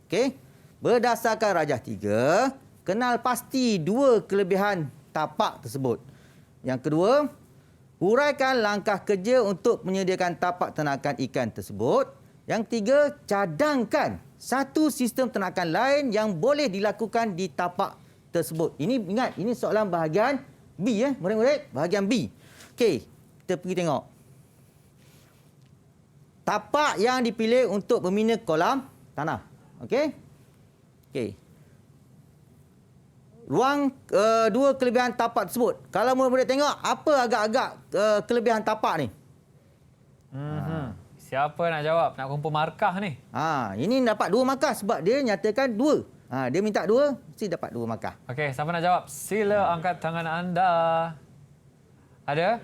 Okey. Berdasarkan rajah 3, kenal pasti 2 kelebihan tapak tersebut. Yang kedua, huraikan langkah kerja untuk menyediakan tapak ternakan ikan tersebut. Yang ketiga, cadangkan satu sistem ternakan lain yang boleh dilakukan di tapak tersebut. Ini ingat, ini soalan bahagian B murid-murid, bahagian B. Okey, kita pergi tengok. Tapak yang dipilih untuk membina kolam tanah. Okey. Ruang 2 kelebihan tapak tersebut. Kalau murid-murid tengok, apa agak-agak kelebihan tapak ni? Siapa nak jawab? Nak kumpul markah ni? Ini dapat 2 markah sebab dia nyatakan 2. Dia minta 2, mesti dapat 2 markah. Okey, siapa nak jawab? Sila angkat tangan anda. Ada?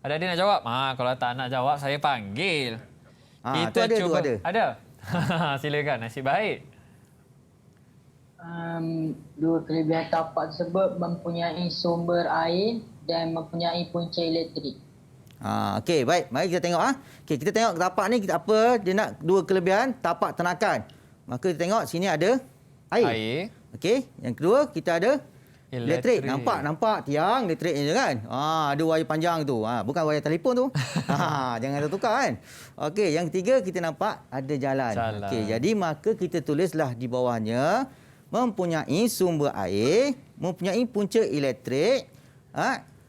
Ada dia nak jawab? Kalau tak nak jawab, saya panggil. Kita ada, cuba. Ada? Silakan, nasib baik. 2 kelebihan tapak tersebut mempunyai sumber air dan mempunyai punca elektrik. Okey, baik. Mari kita tengok. Okey, kita tengok tapak ni apa dia nak 2 kelebihan tapak ternakan. Maka kita tengok sini ada air. Okey, yang kedua kita ada elektrik. Nampak tiang elektrik ni kan? Ada wayar panjang tu. Bukan wayar telefon tu. Jangan tertukar kan. Okey, yang ketiga kita nampak ada jalan. Okey, jadi maka kita tulislah di bawahnya mempunyai sumber air, mempunyai punca elektrik,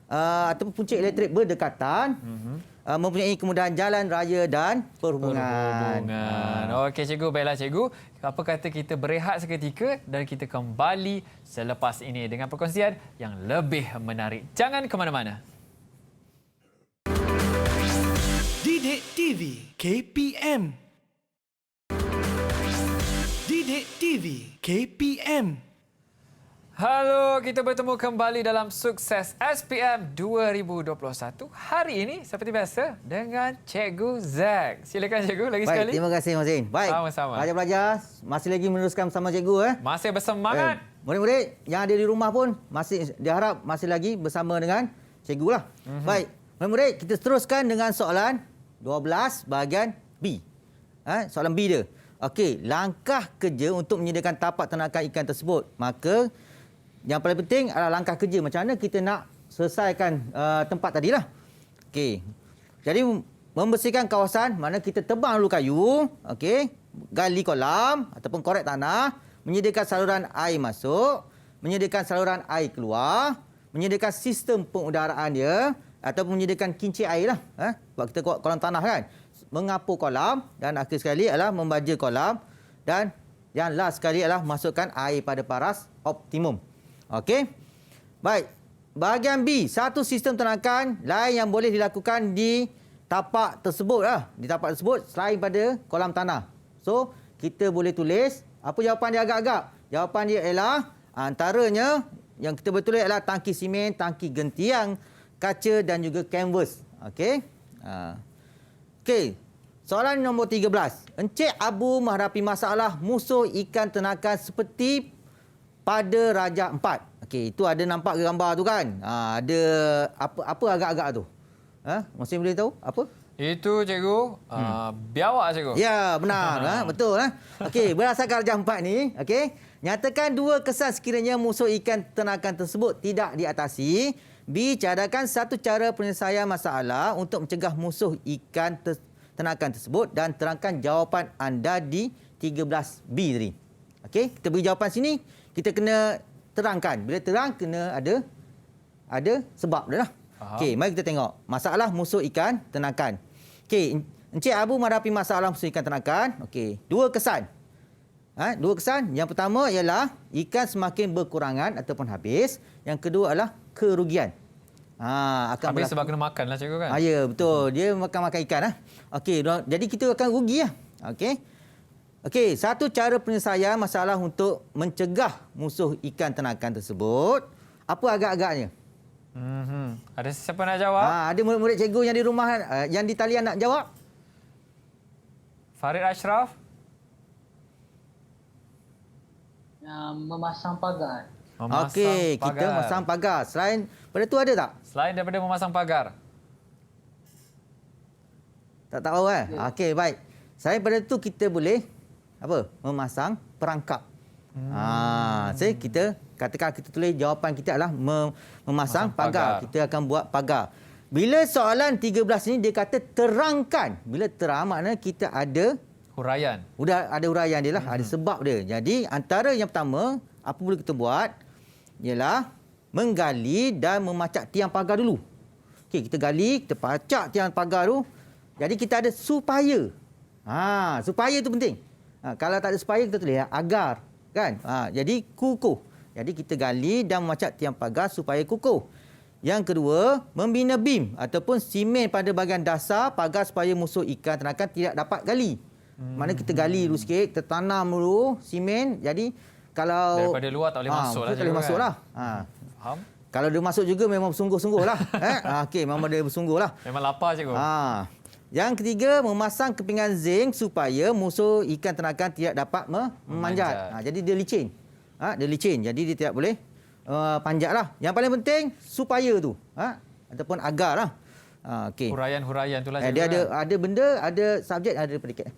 ataupun punca elektrik berdekatan, mempunyai kemudahan jalan raya dan perhubungan. Okey, cikgu. Baiklah, cikgu. Apa kata kita berehat seketika dan kita kembali selepas ini dengan perkongsian yang lebih menarik. Jangan ke mana-mana. Didik TV KPM. Didik TV KPM. Halo, kita bertemu kembali dalam Sukses SPM 2021. Hari ini seperti biasa dengan Cikgu Zack. Silakan cikgu lagi sekali. Baik, terima kasih Mazin. Baik. Sama-sama. Belajar masih lagi meneruskan bersama cikgu Masih bersemangat. Murid-murid yang ada di rumah pun masih diharap masih lagi bersama dengan cikgu lah. Baik. Murid-murid, kita teruskan dengan soalan 12 bahagian B. Soalan B dia. Okey, langkah kerja untuk menyediakan tapak ternakan ikan tersebut. Maka yang paling penting adalah langkah kerja. Macam mana kita nak selesaikan tempat tadilah. Okey. Jadi membersihkan kawasan, mana kita tebang dulu kayu, okey, gali kolam ataupun korek tanah, menyediakan saluran air masuk, menyediakan saluran air keluar, menyediakan sistem pengudaraan dia ataupun menyediakan kincir air lah. Sebab kita kolam tanah kan. Mengapur kolam dan akhir sekali adalah membaja kolam dan yang last sekali adalah masukkan air pada paras optimum. Okey. Baik. Bahagian B, satu sistem ternakan lain yang boleh dilakukan di tapak tersebut lah. Di tapak tersebut selain pada kolam tanah. So, kita boleh tulis apa jawapan dia agak-agak. Jawapan dia ialah antaranya yang kita boleh tulis adalah tangki simen, tangki gentiang, kaca dan juga kanvas. Okey. Okey. Soalan nombor 13. Encik Abu menghadapi masalah musuh ikan ternakan seperti pada Raja 4. Okey, itu ada nampak gambar tu kan? Ada apa agak-agak tu? Masih boleh tahu apa? Itu cikgu, biawak cikgu. Ya, benar. Betul. Okey, berdasarkan Raja 4 ni, okey, nyatakan 2 kesan sekiranya musuh ikan ternakan tersebut tidak diatasi. B, cadangkan satu cara penyelesaian masalah untuk mencegah musuh ikan ternakan tersebut dan terangkan jawapan anda di 13B tadi. Okey, kita beri jawapan sini, kita kena terangkan. Bila terang, kena ada sebab dia lah. Okey, mari kita tengok. Masalah musuh ikan ternakan. Okey, Encik Abu menghadapi masalah musuh ikan ternakan. Okey, 2 kesan. 2 kesan. Yang pertama ialah ikan semakin berkurangan ataupun habis. Yang kedua adalah kerugian. Akan habis sebab kena makan lah cikgu kan? Ya, betul. Dia makan ikan. Okey, jadi kita akan rugi lah. Okey, satu cara penyelesaian masalah untuk mencegah musuh ikan ternakan tersebut. Apa agak-agaknya? Ada siapa nak jawab? Ada murid-murid cikgu yang di rumah, yang di talian nak jawab? Farid Ashraf? Memasang pagar. Okey, kita memasang pagar. Selain pada tu ada tak? Selain daripada memasang pagar. Tak tahu kan? Okey, baik. Selain pada tu kita boleh memasang perangkap. Kita katakan kita tulis jawapan kita adalah memasang pagar. Kita akan buat pagar. Bila soalan 13 ni dia kata terangkan. Bila terang maknanya kita ada huraian. Ada huraian dia lah, ada sebab dia. Jadi antara yang pertama, apa boleh kita buat ialah menggali dan memacak tiang pagar dulu. Okey, kita gali, kita pacak tiang pagar tu. Jadi kita ada supaya. Supaya tu penting. Kalau tak ada supaya kita tulis agar, kan? Jadi kukuh. Jadi kita gali dan memacak tiang pagar supaya kukuh. Yang kedua, membina bim ataupun simen pada bahagian dasar pagar supaya musuh ikan ternakan tidak dapat gali. Mana kita gali dulu sikit, kita tanam dulu simen. Jadi kalau daripada luar tak boleh masuk lah. Tak boleh masuk lah. Faham? Kalau dia masuk juga memang bersungguh-sungguh lah. Okey, memang dia bersungguh lah. Memang lapar cikgu. Yang ketiga, memasang kepingan zinc supaya musuh ikan ternakan tidak dapat memanjat. Jadi dia licin. Dia licin. Jadi dia tidak boleh panjat lah. Yang paling penting, supaya tu. Ataupun agar lah. Okay. Huraian-huraian tu lah. Dia ada benda, ada subjek, ada predikat.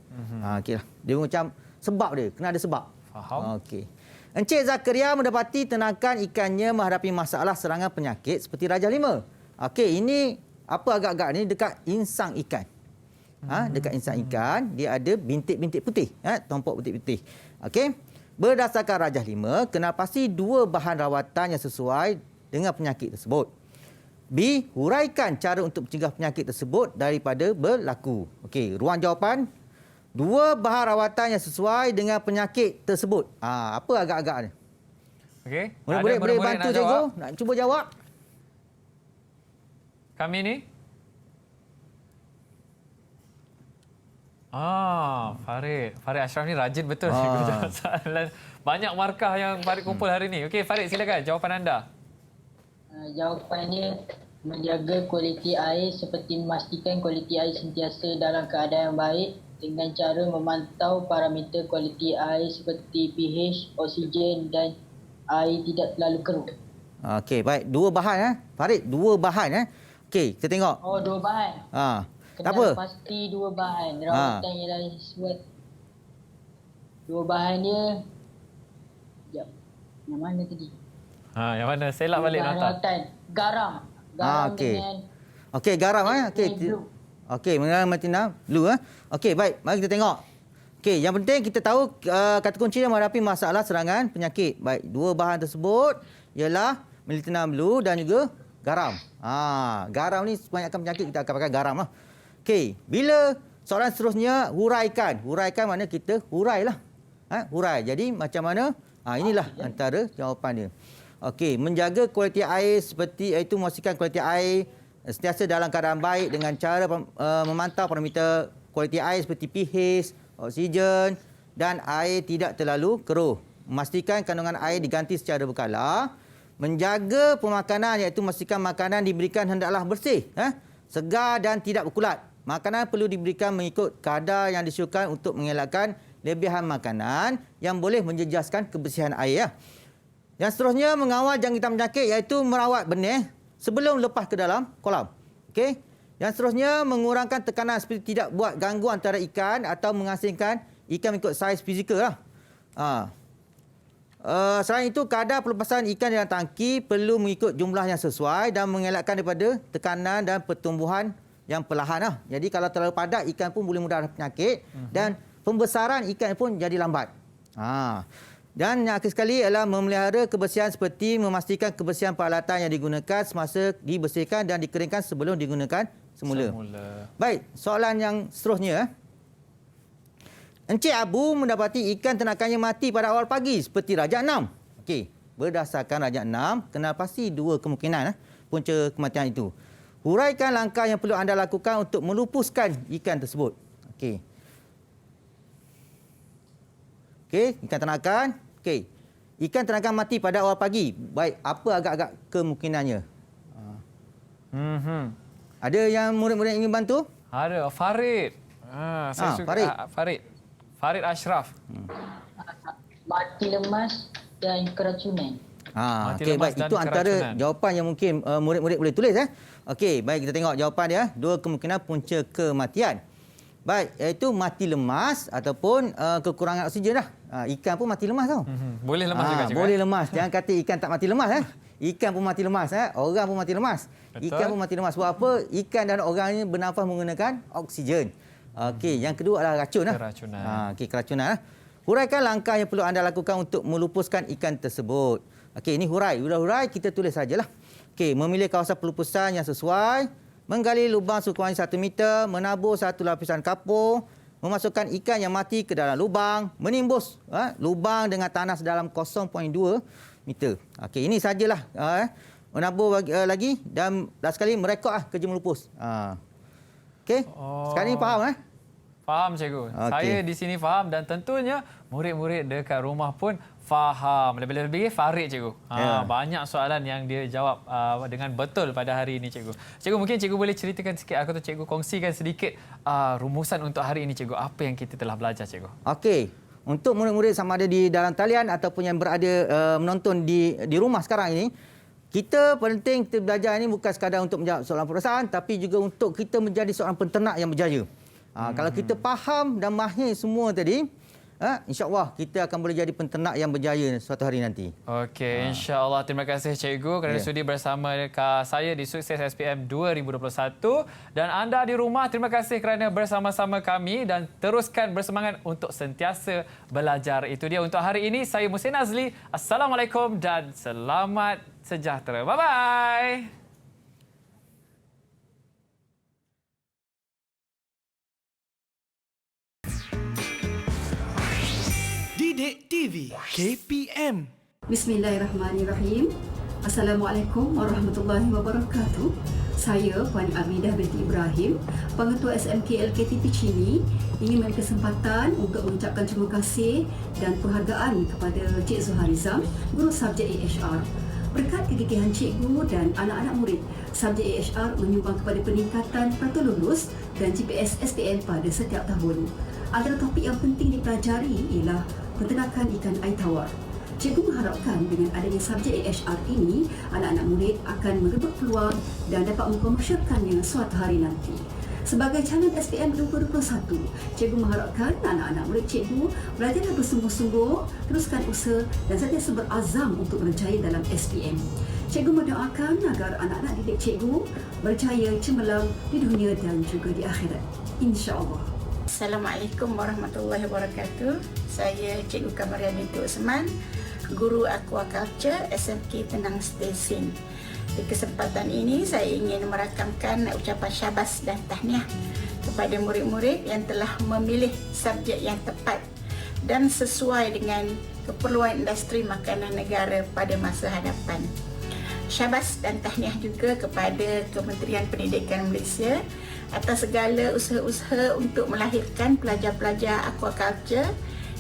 Okey lah. Dia macam sebab dia. Kena ada sebab. Faham. Okey. Encik Zakaria mendapati ternakan ikannya menghadapi masalah serangan penyakit seperti Raja 5. Okey, ini apa agak-agak ni dekat insang ikan. Dekat insang ikan, dia ada bintik-bintik putih. Tompok bintik putih. Okey. Berdasarkan Rajah 5, kena pasti 2 bahan rawatan yang sesuai dengan penyakit tersebut. B. Huraikan cara untuk mencegah penyakit tersebut daripada berlaku. Okey, ruang jawapan. 2 bahan rawatan yang sesuai dengan penyakit tersebut. Apa agak-agak ni? Okey. Boleh bantu cikgu nak cuba jawab? Kami ni? Farid Ashraf ni rajin betul cikgu jawab soalan. Banyak markah yang Farid kumpul hari ni. Okey, Farid silakan jawapan anda. Jawapannya menjaga kualiti air seperti memastikan kualiti air sentiasa dalam keadaan yang baik dengan cara memantau parameter kualiti air seperti pH, oksigen dan air tidak terlalu keruh. Okey, baik. 2 bahan Farid, 2 bahan Okey, kita tengok. 2 bahan. Tak apa. Pasti 2 bahan. Rawatan ialah sesuatu. 2 bahan dia. Sekejap. Yang mana tadi? Yang mana? Selak balik nota. Rawatan. Garam. Garam dengan... Okey, garam Okey. Okey, mengenai Martina blue Okey, baik. Mari kita tengok. Okey, yang penting kita tahu kata kunci yang menghadapi masalah serangan penyakit. Baik, 2 bahan tersebut ialah Militenum blue dan juga garam. Garam ni kebanyakan penyakit kita akan pakai garam lah. Okey, bila soalan seterusnya huraikan. Huraikan makna kita hurailah. Hurai. Jadi macam mana? Inilah antara jawapan dia. Okey, menjaga kualiti air seperti iaitu memastikan kualiti air sentiasa dalam keadaan baik dengan cara memantau parameter kualiti air seperti pH, oksigen dan air tidak terlalu keruh. Memastikan kandungan air diganti secara berkala. Menjaga pemakanan iaitu memastikan makanan diberikan hendaklah bersih, segar dan tidak berkulat. Makanan perlu diberikan mengikut kadar yang disyorkan untuk mengelakkan lebihan makanan yang boleh menjejaskan kebersihan air. Yang seterusnya mengawal jangkitan penyakit iaitu merawat benih sebelum lepas ke dalam kolam. Okey. Yang seterusnya mengurangkan tekanan seperti tidak buat gangguan antara ikan atau mengasingkan ikan mengikut saiz fizikal lah. Selain itu, kadar pelepasan ikan dalam tangki perlu mengikut jumlah yang sesuai dan mengelakkan daripada tekanan dan pertumbuhan yang perlahan lah. Jadi kalau terlalu padat, ikan pun boleh mudah ada penyakit dan pembesaran ikan pun jadi lambat. Dan yang akhir sekali ialah memelihara kebersihan seperti memastikan kebersihan peralatan yang digunakan semasa dibersihkan dan dikeringkan sebelum digunakan semula. Baik, soalan yang seterusnya. Encik Abu mendapati ikan ternakannya mati pada awal pagi seperti rajak 6. Okey, berdasarkan rajak 6, kenal pasti 2 kemungkinan punca kematian itu. Huraikan langkah yang perlu anda lakukan untuk melupuskan ikan tersebut. Okey. Okey, ikan ternakan. Okey. Ikan ternakan mati pada awal pagi. Baik, apa agak-agak kemungkinannya? Ada yang murid-murid ingin bantu? Ada, Farid. Saya suka Farid. Farid Ashraf. Mati lemas dan keracunan. Okey, baik. Itu antara jawapan yang mungkin murid-murid boleh tulis. Okey, baik, kita tengok jawapan dia. 2 kemungkinan punca kematian. Baik, iaitu mati lemas ataupun kekurangan oksigen dah. Ikan pun mati lemas tau. Boleh lemas juga. Boleh lemas. Jangan kata ikan tak mati lemas. Ikan pun mati lemas. Orang pun mati lemas. Betul. Ikan pun mati lemas. Sebab apa? Ikan dan orang ini bernafas menggunakan oksigen. Okey, yang kedua adalah racun. Keracunan. Okey, keracunan. Huraikan langkah yang perlu anda lakukan untuk melupuskan ikan tersebut. Okey, ini hurai. Sudah hurai, kita tulis sajalah. Okey, memilih kawasan pelupusan yang sesuai, menggali lubang sekurang-kurangnya 1 meter, menabur 1 lapisan kapur, memasukkan ikan yang mati ke dalam lubang, menimbus lubang dengan tanah sedalam 0.2 meter. Okey, ini sajalah. Menabur lagi dan last sekali merekod kerja melupus. Okey, sekarang ni faham Faham, cikgu. Okey. Saya di sini faham dan tentunya murid-murid dekat rumah pun faham. Lebih-lebih Farid, cikgu. Banyak soalan yang dia jawab dengan betul pada hari ini, cikgu. Cikgu, mungkin cikgu boleh ceritakan sikit atau cikgu kongsikan sedikit rumusan untuk hari ini, cikgu. Apa yang kita telah belajar, cikgu? Okey. Untuk murid-murid sama ada di dalam talian ataupun yang berada menonton di rumah sekarang ini, kita penting kita belajar ini bukan sekadar untuk menjawab soalan peperiksaan, tapi juga untuk kita menjadi seorang penternak yang berjaya. Kalau kita faham dan mahir semua tadi, insya-Allah kita akan boleh jadi penternak yang berjaya suatu hari nanti. Okey, insya-Allah. Terima kasih cikgu kerana sudi bersama saya di Sukses SPM 2021 dan anda di rumah, terima kasih kerana bersama-sama kami dan teruskan bersemangat untuk sentiasa belajar. Itu dia untuk hari ini. Saya Muhsin Azli. Assalamualaikum dan selamat sejahtera. Bye-bye. Didik TV KPM. Bismillahirrahmanirrahim. Assalamualaikum warahmatullahi wabarakatuh. Saya Puan Amidah binti Ibrahim, Pengetua SMK LKTP Chini, ingin memberi kesempatan untuk mengucapkan terima kasih dan penghargaan kepada Cik Zuharizam, Guru Subjek AHR. Berkat kegigihan cikgu dan anak-anak murid, subjek AHR menyumbang kepada peningkatan peratus lulus dan GPS SPM pada setiap tahun. Antara topik yang penting dipelajari ialah peternakan ikan air tawar. Cikgu mengharapkan dengan adanya subjek AHR ini, anak-anak murid akan merebut peluang dan dapat mengkomersialkannya suatu hari nanti. Sebagai calon SPM 2021, cikgu mengharapkan anak-anak murid cikgu belajarlah bersungguh-sungguh, teruskan usaha dan sentiasa berazam untuk berjaya dalam SPM. Cikgu mendoakan agar anak-anak didik cikgu berjaya cemerlang di dunia dan juga di akhirat. InsyaAllah. Assalamualaikum warahmatullahi wabarakatuh. Saya Cikgu Kamariah binti Osman, Guru Aquaculture SMK Penang Stesen. Di kesempatan ini saya ingin merakamkan ucapan syabas dan tahniah kepada murid-murid yang telah memilih subjek yang tepat dan sesuai dengan keperluan industri makanan negara pada masa hadapan. Syabas dan tahniah juga kepada Kementerian Pendidikan Malaysia atas segala usaha-usaha untuk melahirkan pelajar-pelajar aquaculture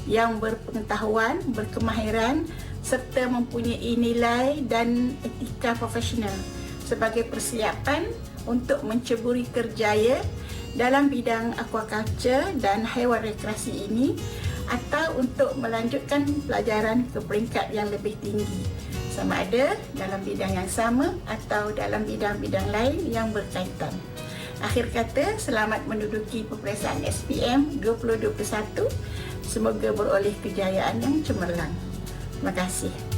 yang berpengetahuan, berkemahiran serta mempunyai nilai dan etika profesional sebagai persiapan untuk menceburi kerjaya dalam bidang aquaculture dan haiwan rekreasi ini atau untuk melanjutkan pelajaran ke peringkat yang lebih tinggi. sama ada dalam bidang yang sama atau dalam bidang-bidang lain yang berkaitan. Akhir kata, selamat menduduki peperiksaan SPM 2021. Semoga beroleh kejayaan yang cemerlang. Terima kasih.